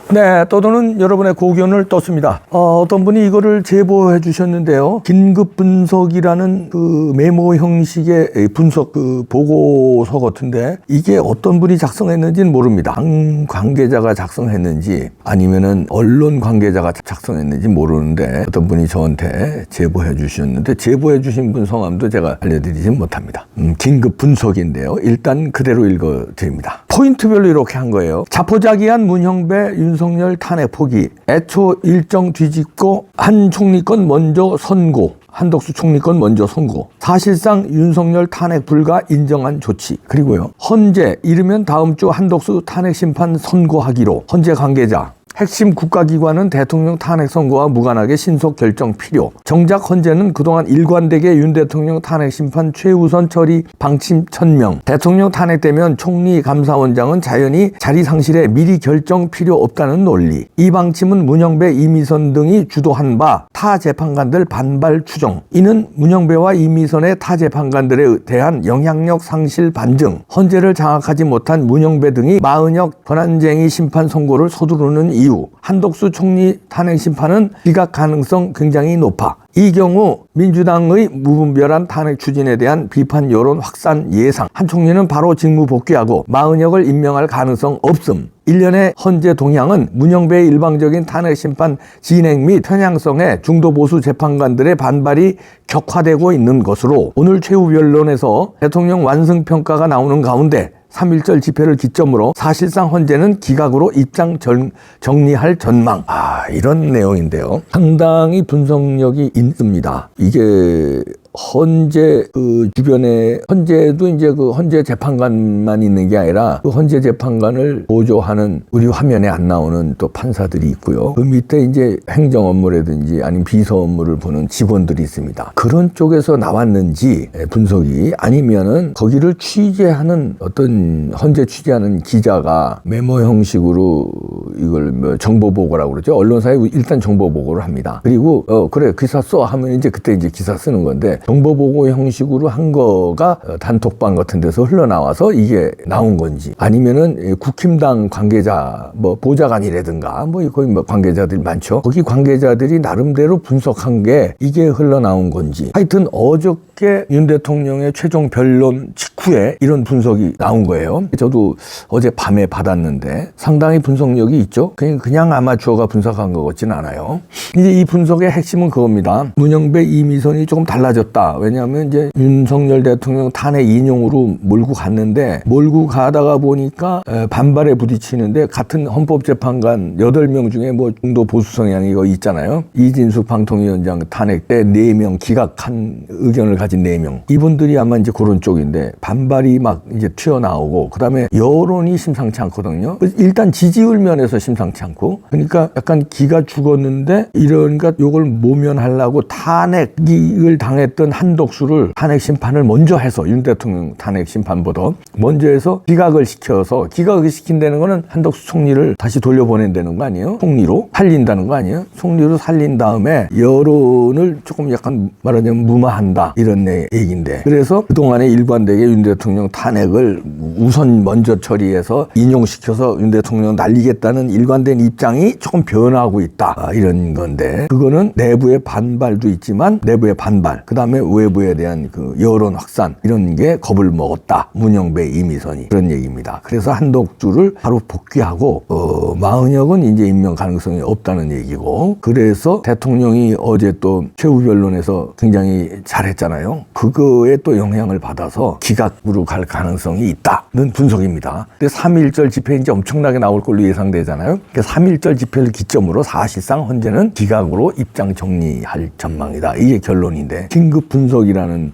네, 떠도는 여러분의 고견을 떴습니다. 어떤 분이 이거를 제보해 주셨는데요. 긴급 분석이라는 그 메모 형식의 분석 그 보고서 같은데 이게 어떤 분이 작성했는지는 모릅니다. 당 관계자가 작성했는지 아니면은 언론 관계자가 작성했는지 모르는데 어떤 분이 저한테 제보해 주셨는데 제보해 주신 분 성함도 제가 알려드리진 못합니다. 긴급 분석인데요. 일단 그대로 읽어드립니다. 포인트별로 이렇게 한 거예요. 자포자기한 문형배 윤석열 탄핵 포기, 애초 일정 뒤집고 한 총리권 먼저 선고, 한덕수 총리권 먼저 선고, 사실상 윤석열 탄핵 불가 인정한 조치, 그리고요 헌재 이르면 다음 주 한덕수 탄핵 심판 선고하기로, 헌재 관계자 핵심 국가기관은 대통령 탄핵 선고와 무관하게 신속 결정 필요. 정작 헌재는 그동안 일관되게 윤 대통령 탄핵 심판 최우선 처리 방침 천명. 대통령 탄핵되면 총리 감사원장은 자연히 자리 상실에 미리 결정 필요 없다는 논리. 이 방침은 문형배, 이미선 등이 주도한 바 타 재판관들 반발 추정. 이는 문형배와 이미선의 타 재판관들에 대한 영향력 상실 반증. 헌재를 장악하지 못한 문형배 등이 마은혁 권한쟁의 심판 선고를 서두르는 이유. 한덕수 총리 탄핵 심판은 기각 가능성 굉장히 높아. 이 경우 민주당의 무분별한 탄핵 추진에 대한 비판 여론 확산 예상. 한 총리는 바로 직무 복귀하고 마은혁을 임명할 가능성 없음. 일련의 헌재 동향은 문형배의 일방적인 탄핵 심판 진행 및 편향성에 중도 보수 재판관들의 반발이 격화되고 있는 것으로 오늘 최후 변론에서 대통령 완승평가가 나오는 가운데 3.1절 집회를 기점으로 사실상 헌재는 기각으로 입장 정리할 전망. 이런 내용인데요. 상당히 분석력이 있습니다. 이게 헌재 그 주변에 헌재도 이제 그 헌재 재판관만 있는 게 아니라 그 헌재 재판관을 보조하는 우리 화면에 안 나오는 또 판사들이 있고요. 그 밑에 이제 행정 업무라든지 아니면 비서 업무를 보는 직원들이 있습니다. 그런 쪽에서 나왔는지 분석이 아니면은 거기를 취재하는 어떤 헌재 취재하는 기자가 메모 형식으로 이걸 뭐 정보 보고라고 그러죠. 언론사에 일단 정보 보고를 합니다. 그리고 그래 기사 써 하면 이제 그때 이제 기사 쓰는 건데 정보보고 형식으로 한 거가 단톡방 같은 데서 흘러나와서 이게 나온 건지 아니면은 국힘당 관계자 뭐 보좌관이라든가 뭐 거기 뭐 관계자들이 많죠. 거기 관계자들이 나름대로 분석한 게 이게 흘러나온 건지 하여튼 어저께 윤 대통령의 최종 변론 직후에 이런 분석이 나온 거예요. 저도 어제 밤에 받았는데 상당히 분석력이 있죠. 그냥 아마추어가 분석한 것 같지는 않아요. 이제 이 분석의 핵심은 그겁니다. 문형배, 이미선이 조금 달라졌다. 왜냐하면 이제 윤석열 대통령 탄핵 인용으로 몰고 갔는데 몰고 가다가 보니까 반발에 부딪히는데 같은 헌법재판관 8명 중에 뭐 중도 보수 성향이 이거 있잖아요. 이진숙 방통위원장 탄핵 때 4명 기각한 의견을 가진 4명. 이분들이 아마 이제 그런 쪽인데 반발이 막 이제 튀어나오고 그다음에 여론이 심상치 않거든요. 일단 지지율 면에서 심상치 않고 그러니까 약간 기가 죽었는데 이러니까 요걸 모면하려고 탄핵을 당했던 한덕수를 탄핵 심판을 먼저 해서 윤 대통령 탄핵 심판보다 먼저 해서 기각을 시켜서 기각을 시킨다는 거는 한덕수 총리를 다시 돌려보낸다는 거 아니에요? 총리로 살린다는 거 아니에요? 총리로 살린 다음에 여론을 조금 약간 말하자면 무마한다 이런 얘기인데 그래서 그동안에 일관되게 윤 대통령 탄핵을 우선 먼저 처리해서 인용시켜서 윤 대통령 날리겠다는 일관된 입장이 조금 변하고 있다 이런 건데 그거는 내부의 반발도 있지만 내부의 반발 그 다음에 외부에 대한 그 여론 확산 이런 게 겁을 먹었다. 문형배, 이미선이 그런 얘기입니다. 그래서 한덕수를 바로 복귀하고 마은혁은 이제 임명 가능성이 없다는 얘기고 그래서 대통령이 어제 또 최후 변론에서 굉장히 잘했잖아요. 그거에 또 영향을 받아서 기각으로 갈 가능성이 있다는 분석입니다. 근데 3.1절 집회 이제 엄청나게 나올 걸로 예상되잖아요. 3.1절 집회를 기점으로 사실상 헌재는 기각으로 입장 정리할 전망이다. 이게 결론인데 긴급 분석이라는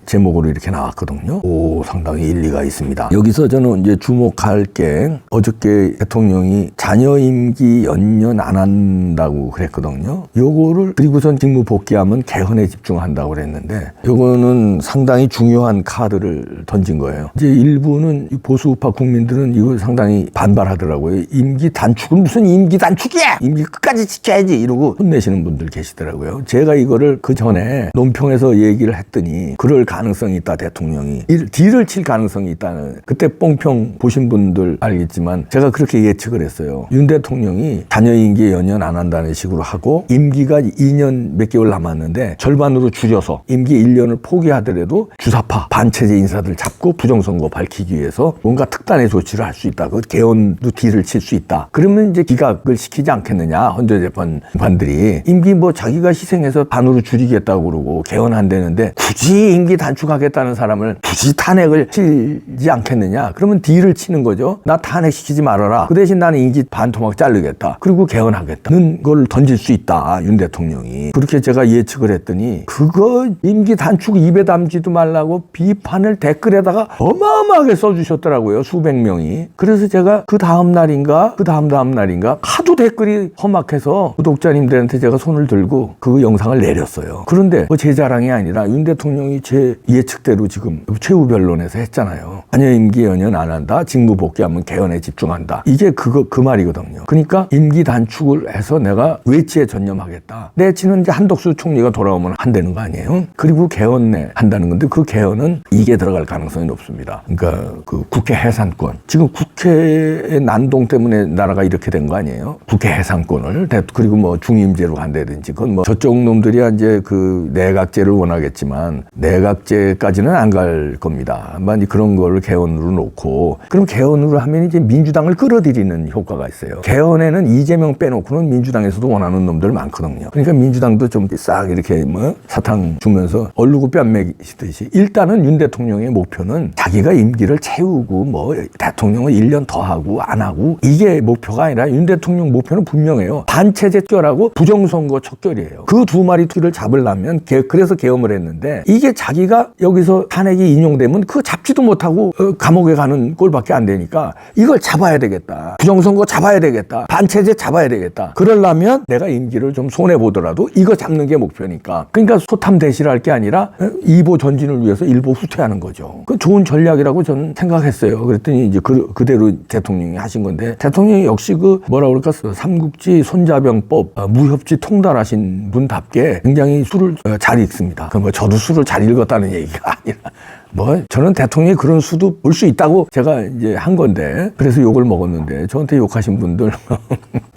제목으로 이렇게 나왔거든요. 상당히 일리가 있습니다. 여기서 저는 이제 주목할 게 어저께 대통령이 자녀 임기 연연 안 한다고 그랬거든요. 요거를 그리고선 직무 복귀하면 개헌에 집중한다고 그랬는데 요거는 상당히 중요한 카드를 던진 거예요. 이제 일부는 보수 우파 국민들은 이거 상당히 반발하더라고요. 임기 단축은 무슨 임기 단축이야! 임기 끝까지 지켜야지! 이러고 혼내시는 분들 계시더라고요. 제가 이거를 그 전에 논평에서 얘기를 했더니 그럴 가능성이 있다 대통령이 딜을 칠 가능성이 있다는 그때 뽕평 보신 분들 알겠지만 제가 그렇게 예측을 그랬어요. 윤 대통령이 자녀 임기 연연 안 한다는 식으로 하고 임기가 2년 몇 개월 남았는데 절반으로 줄여서 임기 1년을 포기하더라도 주사파 반체제 인사들 잡고 부정선거 밝히기 위해서 뭔가 특단의 조치를 할 수 있다. 그 개헌도 뒤를 칠 수 있다. 그러면 이제 기각을 시키지 않겠느냐. 헌재재판관들이 임기 뭐 자기가 희생해서 반으로 줄이겠다고 그러고 개헌한다는데 굳이 임기 단축하겠다는 사람을 굳이 탄핵을 치지 않겠느냐. 그러면 뒤를 치는 거죠. 나 탄핵시키지 말아라. 그 대신 나는 임기 반 토막 자르겠다. 그리고 개헌하겠다는 걸 던질 수 있다. 윤 대통령이. 그렇게 제가 예측을 했더니 그거 임기 단축 입에 담지도 말라고 비판을 댓글에다가 어마어마하게 써주셨더라고요. 수백 명이. 그래서 제가 그 다음 날인가 그 다음 날인가 하도 댓글이 험악해서 구독자님들한테 제가 손을 들고 그 영상을 내렸어요. 그런데 뭐 제 자랑이 아니라 윤 대통령이 제 예측대로 지금 최후 변론에서 했잖아요. 자녀 임기 연연 안 한다. 직무 복귀하면 개헌에 집중한다. 이게 그 말이거든요. 그러니까 임기 단축을 해서 내가 외치에 전념하겠다. 내치는 이제 한덕수 총리가 돌아오면 한다는 거 아니에요? 그리고 개헌에 한다는 건데 그 개헌은 이게 들어갈 가능성이 높습니다. 그러니까 그 국회 해산권. 지금 국회의 난동 때문에 나라가 이렇게 된 거 아니에요? 국회 해산권을 그리고 뭐 중임제로 간다든지 그건 뭐 저쪽 놈들이야 이제 그 내각제를 원하겠지만 내각제까지는 안 갈 겁니다. 아마 그런 거를 개헌으로 놓고 그럼 개헌으로 하면 이제 민주당을 끌어들이는 효과가 있어요. 개헌에는 이재명 빼놓고는 민주당에서도 원하는 놈들 많거든요. 그러니까 민주당도 좀 싹 이렇게 뭐 사탕 주면서 얼르고 뺨 매기시듯이 일단은 윤 대통령의 목표는 자기가 임기를 채우고 뭐 대통령을 1년 더 하고 안 하고 이게 목표가 아니라 윤 대통령 목표는 분명해요. 반체제 척결하고 부정선거 척결이에요. 그 두 마리 뚜를 잡으려면 그래서 계엄을 했는데 이게 자기가 여기서 탄핵이 인용되면 그거 잡지도 못하고 감옥에 가는 꼴밖에 안 되니까 이걸 잡아야 되겠다. 부정선거 잡아야 되겠다. 반체제 잡아야 되겠다. 그러려면 내가 임기를 좀 손해보더라도 이거 잡는 게 목표니까. 그러니까 소탐대실할 게 아니라 이보 전진을 위해서 일보 후퇴하는 거죠. 그 좋은 전략이라고 저는 생각했어요. 그랬더니 이제 그대로 대통령이 하신 건데 대통령이 역시 그 뭐라 그럴까 삼국지 손자병법 무협지 통달하신 분답게 굉장히 수를 잘 읽습니다. 그 뭐 저도 수를 잘 읽었다는 얘기가 아니라 뭐 저는 대통령이 그런 수도 볼 수 있다고 제가 이제 한 건데 그래서 욕을 먹었는데 저한테 욕하신 분들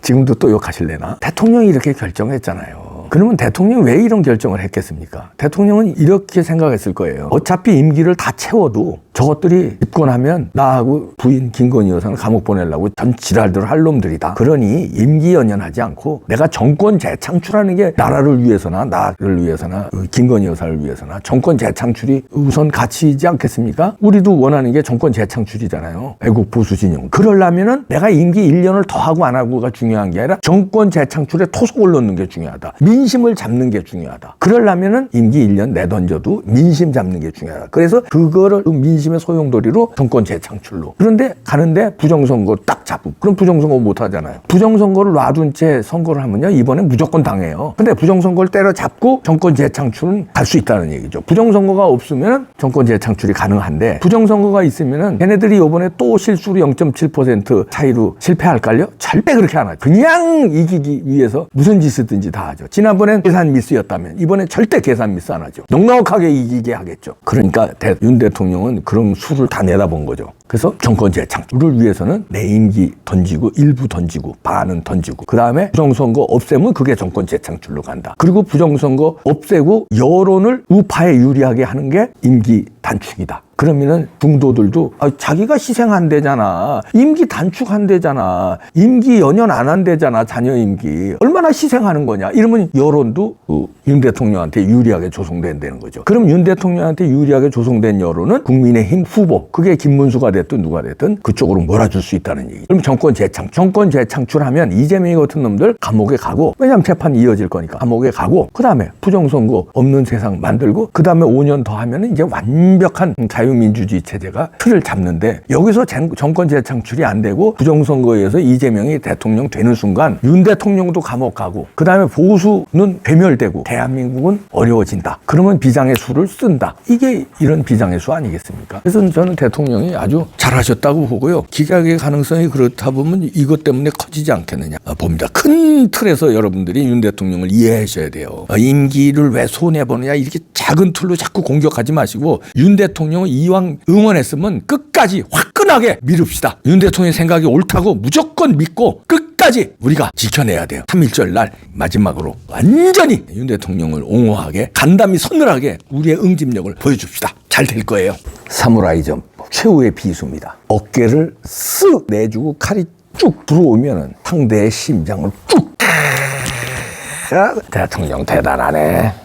지금도 또 욕하실래나? 대통령이 이렇게 결정했잖아요. 그러면 대통령이 왜 이런 결정을 했겠습니까? 대통령은 이렇게 생각했을 거예요. 어차피 임기를 다 채워도 저것들이 집권하면 나하고 부인 김건희 여사는 감옥 보내려고 전 지랄들 할 놈들이다. 그러니 임기 연연하지 않고 내가 정권 재창출하는 게 나라를 위해서나 나를 위해서나 김건희 여사를 위해서나 정권 재창출이 우선 가치이지 않겠습니까? 우리도 원하는 게 정권 재창출이잖아요. 애국 보수 진영. 그러려면은 내가 임기 1년을 더 하고 안 하고가 중요한 게 아니라 정권 재창출에 토속을 놓는 게 중요하다. 민심을 잡는 게 중요하다. 그러려면은 임기 1년 내던져도 민심 잡는 게 중요하다. 그래서 그거를 민심의 소용돌이로 정권 재창출로. 그런데 가는데 부정선거 딱 잡고. 그럼 부정선거 못 하잖아요. 부정선거를 놔둔 채 선거를 하면요. 이번에 무조건 당해요. 근데 부정선거를 때려잡고 정권 재창출은 갈 수 있다는 얘기죠. 부정선거가 없으면 정권 재창출이 가능한데 부정선거가 있으면은 걔네들이 이번에 또 실수로 0.7% 차이로 실패할걸요? 절대 그렇게 안 하죠. 그냥 이기기 위해서 무슨 짓이든지 다 하죠. 지난번엔 계산 미스였다면 이번엔 절대 계산 미스 안 하죠. 넉넉하게 이기게 하겠죠. 그러니까 윤 대통령은 그런 수를 다 내다본 거죠. 그래서 정권 재창출을 위해서는 내 임기 던지고 일부 던지고 반은 던지고 그 다음에 부정선거 없애면 그게 정권 재창출로 간다. 그리고 부정선거 없애고 여론을 우파에 유리하게 하는 게 임기 단축이다. 그러면은 중도들도 자기가 희생한대잖아. 임기 단축한대잖아. 임기 연연 안 한대잖아. 자녀 임기. 얼마나 희생하는 거냐. 이러면 여론도 윤 대통령한테 유리하게 조성된다는 거죠. 그럼 윤 대통령한테 유리하게 조성된 여론은 국민의힘 후보 그게 김문수가 됐든 누가 됐든 그쪽으로 몰아줄 수 있다는 얘기. 그럼 정권 재창출하면 이재명 같은 놈들 감옥에 가고 왜냐하면 재판이 이어질 거니까 감옥에 가고 그 다음에 부정선거 없는 세상 만들고 그 다음에 5년 더 하면은 이제 완벽한 자유민주주의 체제가 틀을 잡는데 여기서 정권 재창출이 안 되고 부정선거에 의해서 이재명이 대통령 되는 순간 윤 대통령도 감옥 가고 그 다음에 보수는 괴멸되고 대한민국은 어려워진다. 그러면 비장의 수를 쓴다. 이게 이런 비장의 수 아니겠습니까? 그래서 저는 대통령이 아주 그래서 잘하셨다고 보고요. 기각의 가능성이 그렇다 보면 이것 때문에 커지지 않겠느냐 봅니다. 큰 틀에서 여러분들이 윤 대통령을 이해하셔야 돼요. 임기를 왜 손해보느냐 이렇게 작은 틀로 자꾸 공격하지 마시고 윤 대통령을 이왕 응원했으면 끝까지 화끈하게 밀읍시다. 윤 대통령의 생각이 옳다고 무조건 믿고 끝까지 우리가 지켜내야 돼요. 3.1절 날 마지막으로 완전히 윤 대통령을 옹호하게 간담이 서늘하게 우리의 응집력을 보여줍시다. 잘 될 거예요. 사무라이 점프 최후의 비수입니다. 어깨를 쓱 내주고 칼이 쭉 들어오면 상대의 심장을 쭉. 대통령 대단하네.